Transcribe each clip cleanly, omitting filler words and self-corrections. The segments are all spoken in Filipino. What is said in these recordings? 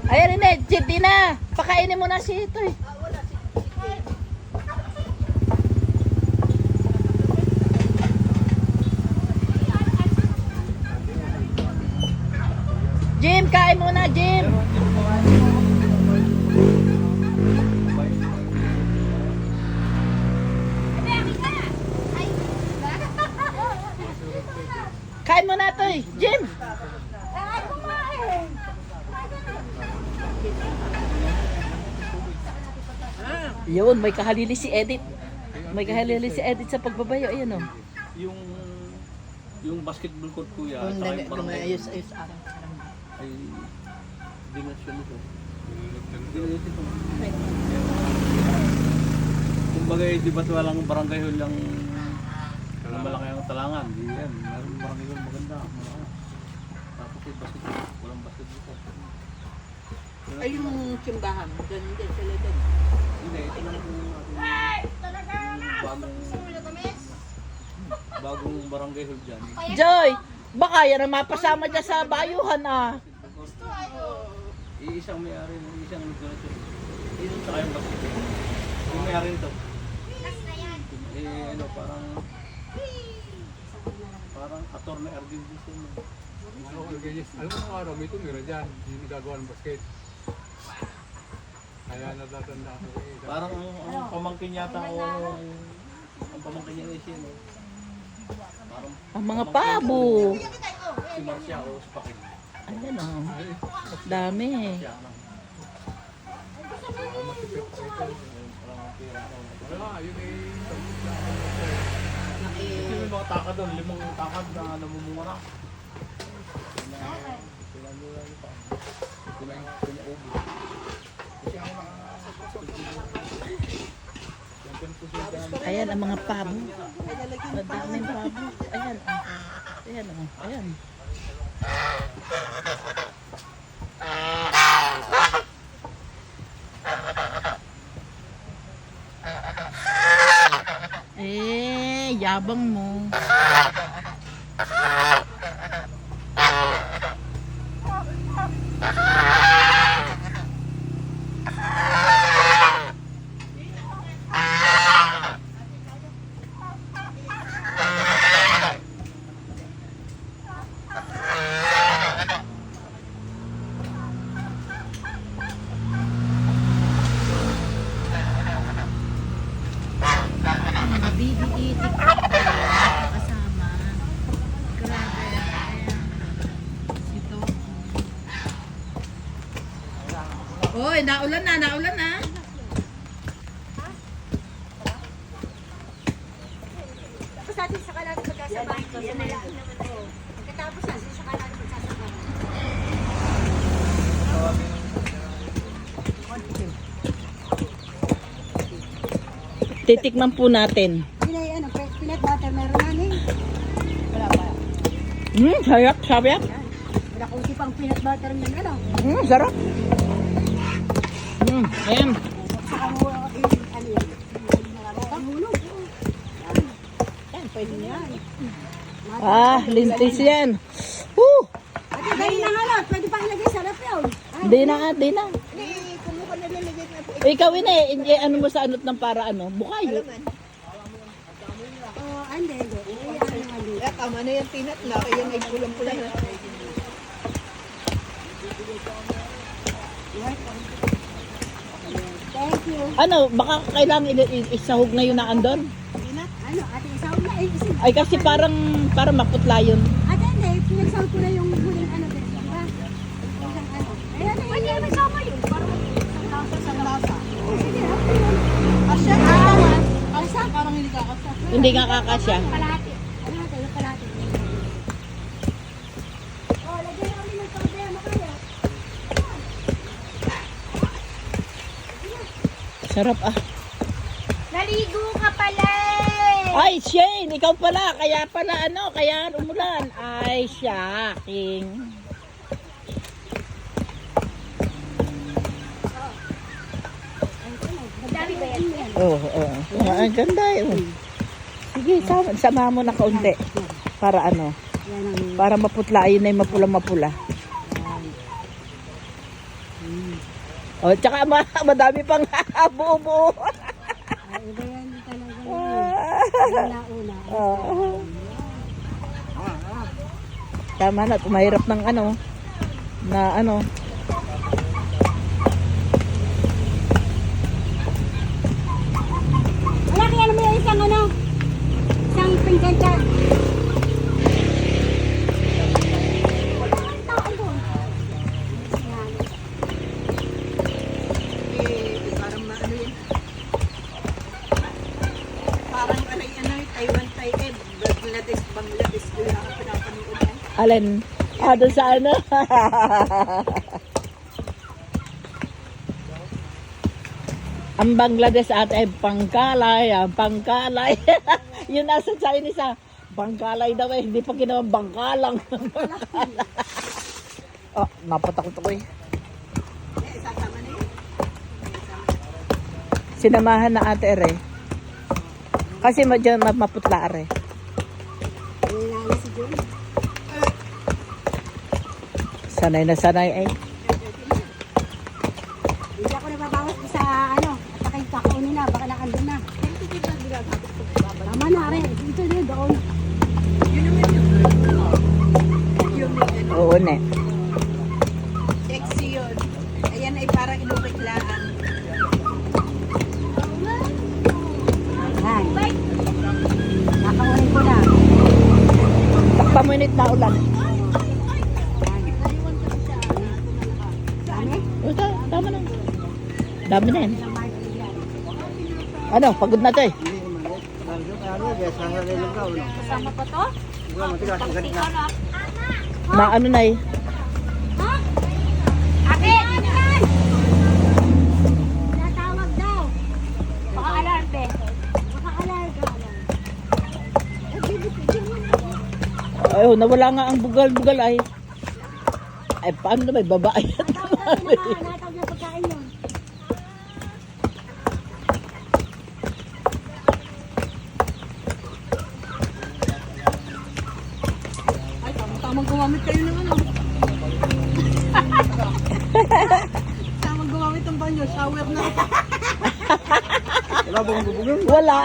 Ayan, hindi. Di na. Pakainin mo na si ito eh. Jim, kain muna, Jim. Kain muna ito eh, Jim. Yun, may kahalili si Edith. May kahalili si Edith sa pagbabayo. Ayan o. Yung basketball court kuya, Yung saka yung parang ayos. ay dinasyon ito. Dinasyon ito. Kumbaga, di ba't walang barangay hall lang na malaki ang talangan? Di yan. Meron barangay hall maganda. Tapos yung basketball, walang basketball court. Ay, yung simbahan. Doon din sila doon. Hindi, ito lang yung bagong barangay hall dyan. Joy, baka yan ang mapasama dyan sa bayuhan ah. Iisang may-ari, isang nagdonasyon. Isang saka yung basketball. Yung may-ari nito. Ano, parang attorney Argentine. Alam mo ang araw, may tumira dyan, hindi gagawa ng basket. Kaya natatanda ako eh. Parang ang pamangkin yata o ang pamangkin niya na siya. Parang Ang mga pabo. si Marcia o si Pakin. Ayan o. Dami eh. Siya lang. Wala, yun eh. Kasi may mga takad doon, 5 takad na namumunga. Ayan ang mga pabo. Madaming pabo. Ayan o. Ayan o. Ayan. Yabang mo. Kasama. Grabe. Ito. Oy, naulan na, naulan na. Tapos natin sa kalan magkasabay. Yan na lang naman to. Pagkatapos natin sa kalan magsasabay. Titikman po natin. Ano, peanut butter meron na eh. Wala pa. Sarap, sarap. Wala kung pang peanut butter niyan, ano. Sarap. Ayan. Saka mo, ano yan. Hulog. Yan, pwede na yan. Lintis yan. Woo! Ate, dahil na nga lang. Pwede pa ilagay sa rep yun. Di na nga, di na. Kung mo ka nalilagay na po. Ikaw ano mo sa anot ng para ano? Bukayo. Hindi. Tama na yung peanut na, kaya may pulang-pula na. Thank you. Ano, baka kailangan isahog na yun na andon? Peanut? Ano, ate, isahog na eh. Ay kasi parang maputla yun. Ate, hindi. Pinagsahog ko na yung huling ano. Diba? Isang ano. Ayan, pwede na magsama yun. Para sa lasa. Sige, Asya, Asa? parang hindi kakasya. Hindi nga kakasya. Kalahati. Kalahati, yung kalahati. Oh, lagyan na kami ng problema kaya. Sarap ah. Naligo ka pala eh! Ay, Shane, ikaw pala. Kaya pala kaya umulan. Ay, shocking. Madami ba yan? Oo. Ang ganda eh. Sige, sama mo na kaunti. Para Yan ang... para maputla. Ayun na yung mapula-mapula. O, tsaka madami pang buo-buo. Ay, iba yan talaga yun. Una-una. Tama na, mahirap ng ano. Wala kaya naman yung isang pinggan dyan. Yan. Parang maano yun. Parang Taiwan, Bangladesh ko yung pinapanood yan. Alin? Doon sa ano? Ang Bangladesh at ay pangkalay, pangkalay. Yun nasa Chinese pangkalay daw hindi pa ginawang bangkalang. Napatakot ako eh. Sasama na yun. Sinamahan na ate ere. Kasi medyo maputla ere. Nilala si John. Sanay na sanay eh. Hindi ako nababawas sa at saka yung kakaunin na, baka nakandun na. Tama na rin, dito din doon. Oo ne. Sexy yun. Ayan ay parang inubiglaan. Yan. Kakaunin ko na. Takpaminit na ulan. Dami? Tama na. Dami na yan. Ano, pagod na to eh. Kasama pa to? Na ano na eh. Ha? Ate! Natawag daw. Baka alarme. Baka alarga. Ay, nawala nga ang bugal-bugal ay. Ay, paano na may babae? Natawag na pagkain yun. Ay, tamang gumamit kayo ng tamang gumamit ng banyo. Shower na. Wala.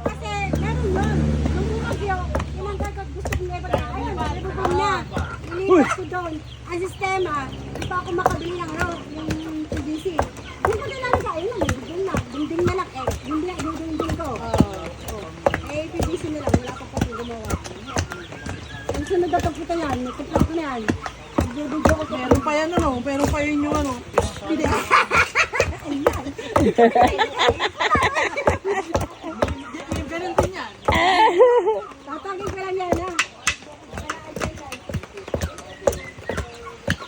Kasi meron yun. Nung bumagyo, yun ang gagawin gusto ko never na. Ayun, nabubong na. Ilipat ko doon. Ang sistema, di pa ako makabili ng yung PVC. Yung pag nalagay, ayun lang, dingding na. Dingding na lang eh. Dingding ko. Eh, PVC na lang. Wala pa pa akong gumawa. Ang sunod na tapos ko yan. Nagtapla ko na yan. Nagdududyo ko. Meron pa yan meron pa yun yung Hindi. Ganun din yan. Tatagin ko lang yan, ha?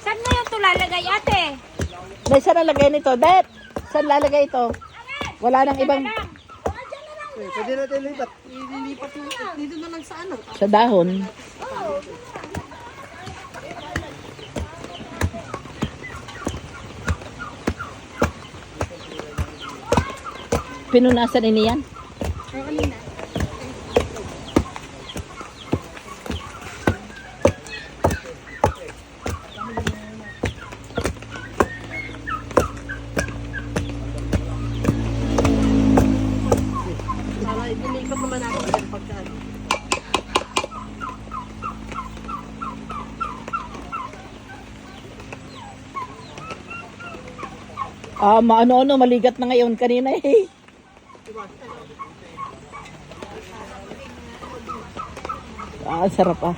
Saan mo yung tulalagay, ate? May saan lalagay nito? Det! Saan lalagay ito? Wala nang ibang Pwede natin lipat. Ililipat na. Dito na lang sa sa dahon. Pinunasan ini yan? Para ililipat naman natin yung pagkaan. Maano-ano, maligat na ngayon kanina eh. Sarap ah.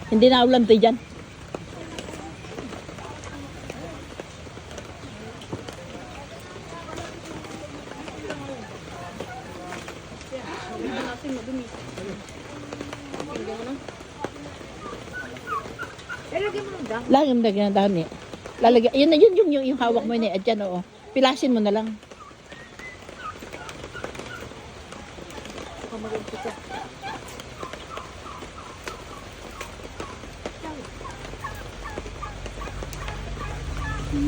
Hindi na ulam tayo dyan. Lagyan mo na dahan eh. Lalagyan, yun yung hawak mo yun eh. At yan oo. Pilasin mo na lang. Tamot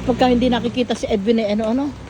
pagka hindi nakikita si Edwin eh, ano-ano.